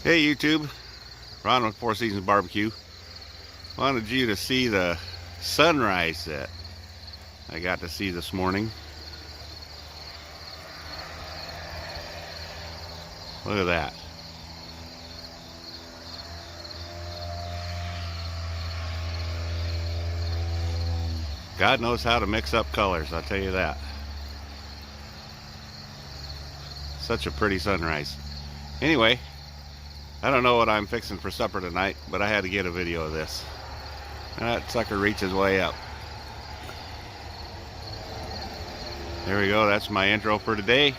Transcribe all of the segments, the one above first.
Hey YouTube, Ron with Four Seasons Barbecue. Wanted you to see the sunrise that I got to see this morning. Look at that. God knows how to mix up colors, I'll tell you that. Such a pretty sunrise. Anyway, I don't know what I'm fixing for supper tonight, but I had to get a video of this. That sucker reaches way up. There we go, that's my intro for today,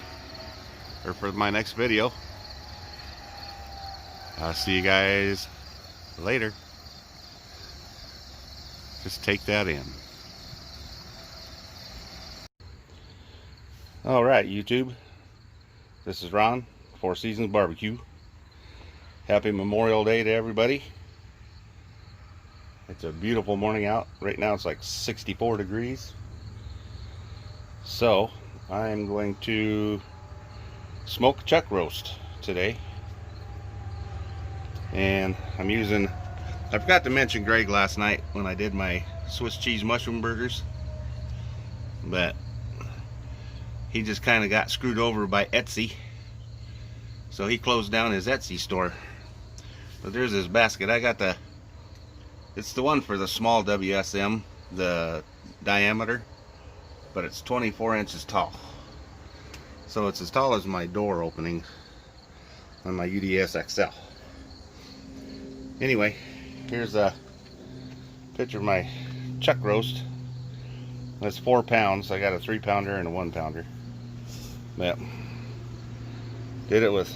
or for my next video. I'll see you guys later. Just take that in. Alright YouTube, this is Ron, Four Seasons Barbecue. Happy Memorial Day to everybody. It's a beautiful morning out. Right now it's like 64 degrees. So I'm going to smoke chuck roast today. And I forgot to mention Greg last night when I did my Swiss cheese mushroom burgers, but he just kind of got screwed over by Etsy, so he closed down his Etsy store. But there's this basket. It's the one for the small WSM, the diameter, but it's 24 inches tall, so it's as tall as my door opening on my UDS-XL. Anyway, here's a picture of my chuck roast. That's 4 pounds. I got a 3-pounder and a 1-pounder. Yep. Did it with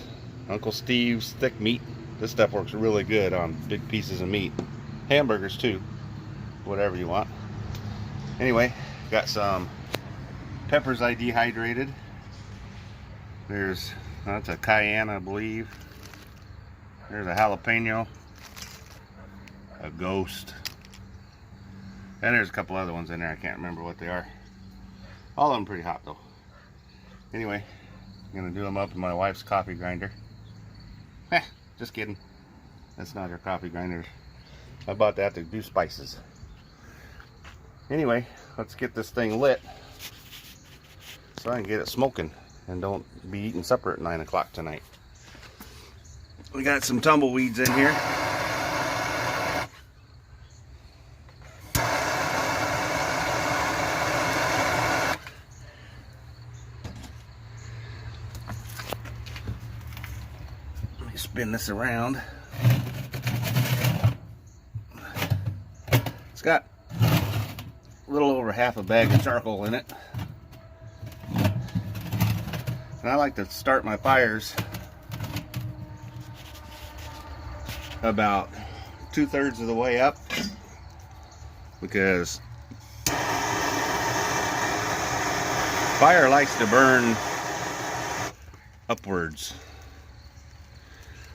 Uncle Steve's thick meat. This stuff works really good on big pieces of meat. Hamburgers too. Whatever you want. Anyway, got some peppers I dehydrated. That's a cayenne, I believe. There's a jalapeno. A ghost. And there's a couple other ones in there. I can't remember what they are. All of them pretty hot though. Anyway, I'm gonna do them up in my wife's coffee grinder. Just kidding. That's not her coffee grinder. I bought that to do spices. Anyway, let's get this thing lit so I can get it smoking and don't be eating supper at 9 o'clock tonight. We got some tumbleweeds in here. Spin this around. It's got a little over half a bag of charcoal in it. And I like to start my fires about 2/3 of the way up, because fire likes to burn upwards.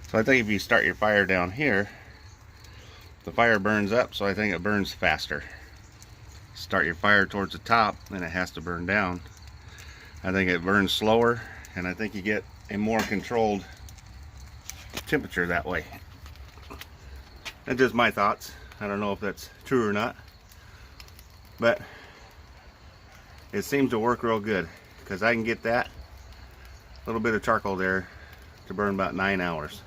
So I think if you start your fire down here, the fire burns up, so I think it burns faster. Start your fire towards the top, and it has to burn down. I think it burns slower, and I think you get a more controlled temperature that way. That's just my thoughts. I don't know if that's true or not, but it seems to work real good, because I can get that little bit of charcoal there to burn about 9 hours.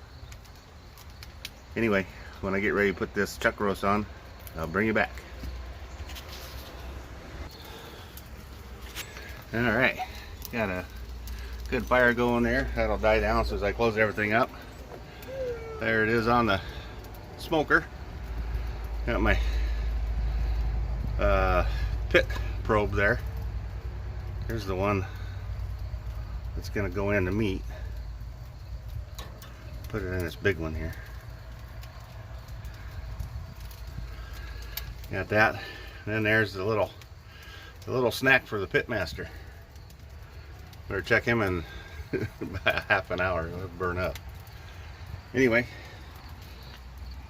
Anyway, when I get ready to put this chuck roast on, I'll bring you back. Alright, got a good fire going there. That'll die down as soon as I close everything up. There it is on the smoker. Got my pit probe there. Here's the one that's going to go in the meat. Put it in this big one here. Got that. And then there's the little snack for the pit master. Better check him in about half an hour. It'll burn up. Anyway,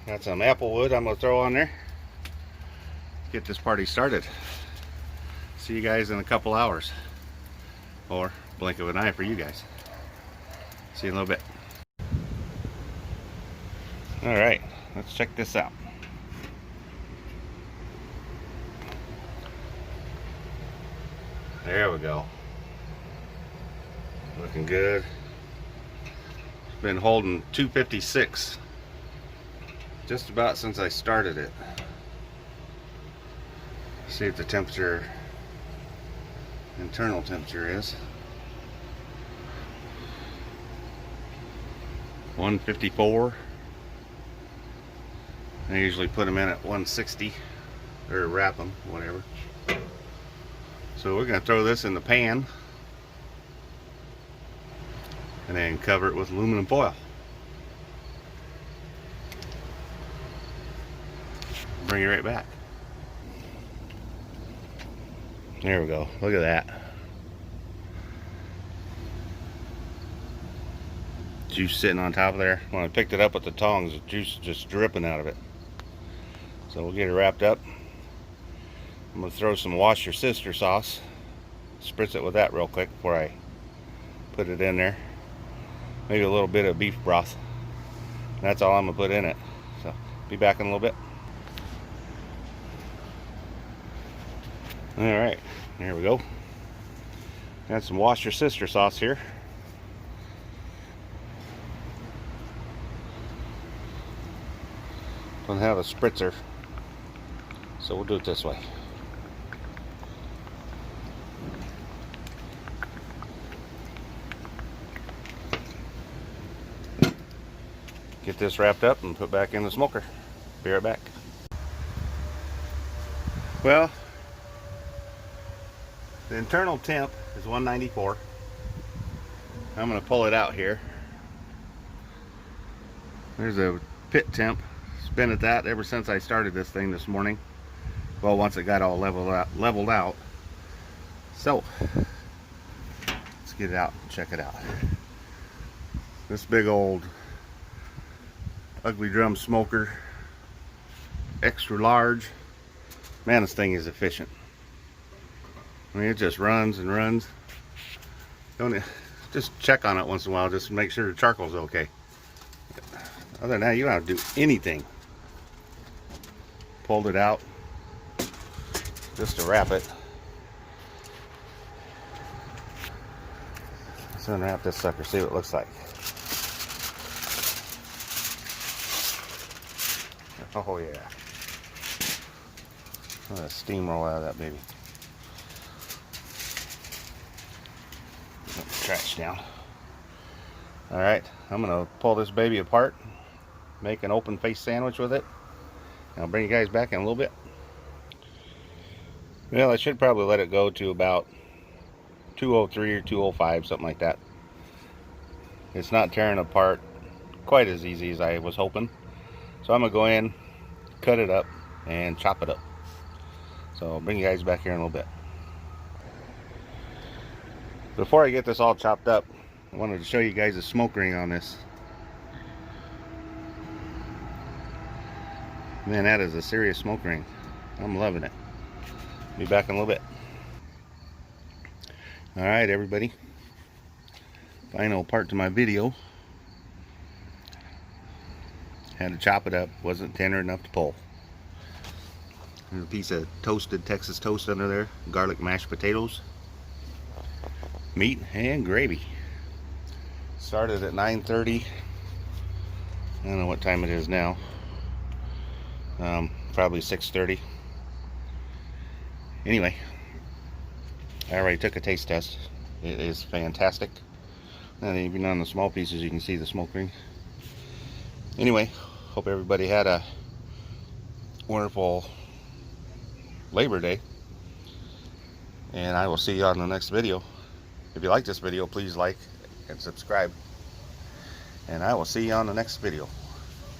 got some apple wood I'm gonna throw on there. Get this party started. See you guys in a couple hours, or blink of an eye for you guys. See you in a little bit. Alright, let's check this out. There we go. Looking good. It's been holding 256 just about since I started it. See what the temperature, internal temperature is. 154. I usually put them in at 160 or wrap them, whatever. So we're going to throw this in the pan and then cover it with aluminum foil. Bring it right back. There we go. Look at that. Juice sitting on top of there. When I picked it up with the tongs, the juice just dripping out of it. So we'll get it wrapped up. I'm going to throw some Wash Your Sister sauce. Spritz it with that real quick before I put it in there. Maybe a little bit of beef broth. That's all I'm going to put in it. So be back in a little bit. Alright, there we go. Got some Wash Your Sister sauce here. Don't have a spritzer, so we'll do it this way. Get this wrapped up and put back in the smoker. Be right back. Well, the internal temp is 194. I'm going to pull it out here. There's a pit temp. It's been at that ever since I started this thing this morning. Well, once it got all leveled out. So, let's get it out and check it out. This big old ugly drum smoker, extra large. Man, this thing is efficient. I mean, it just runs and runs. Don't just check on it once in a while, just to make sure the charcoal's okay. Other than that, you don't have to do anything. Pulled it out just to wrap it. Let's unwrap this sucker, see what it looks like. Oh yeah. Let a steamroll out of that baby. Let the trash down. Alright, I'm going to pull this baby apart, make an open face sandwich with it. I'll bring you guys back in a little bit. Well, I should probably let it go to about 203 or 205, something like that. It's not tearing apart quite as easy as I was hoping. So I'm going to go in, cut it up, and chop it up. So I'll bring you guys back here in a little bit. Before I get this all chopped up, I wanted to show you guys the smoke ring on this. Man, that is a serious smoke ring. I'm loving it. Be back in a little bit. Alright everybody. Final part to my video. Had to chop it up. Wasn't tender enough to pull. There's a piece of toasted Texas toast under there. Garlic mashed potatoes. Meat and gravy. Started at 9:30. I don't know what time it is now. Probably 6:30. Anyway, I already took a taste test. It is fantastic. And even on the small pieces you can see the smoke ring. Anyway, hope everybody had a wonderful Labor Day. And I will see you on the next video. If you like this video, please like and subscribe. And I will see you on the next video.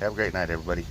Have a great night, everybody.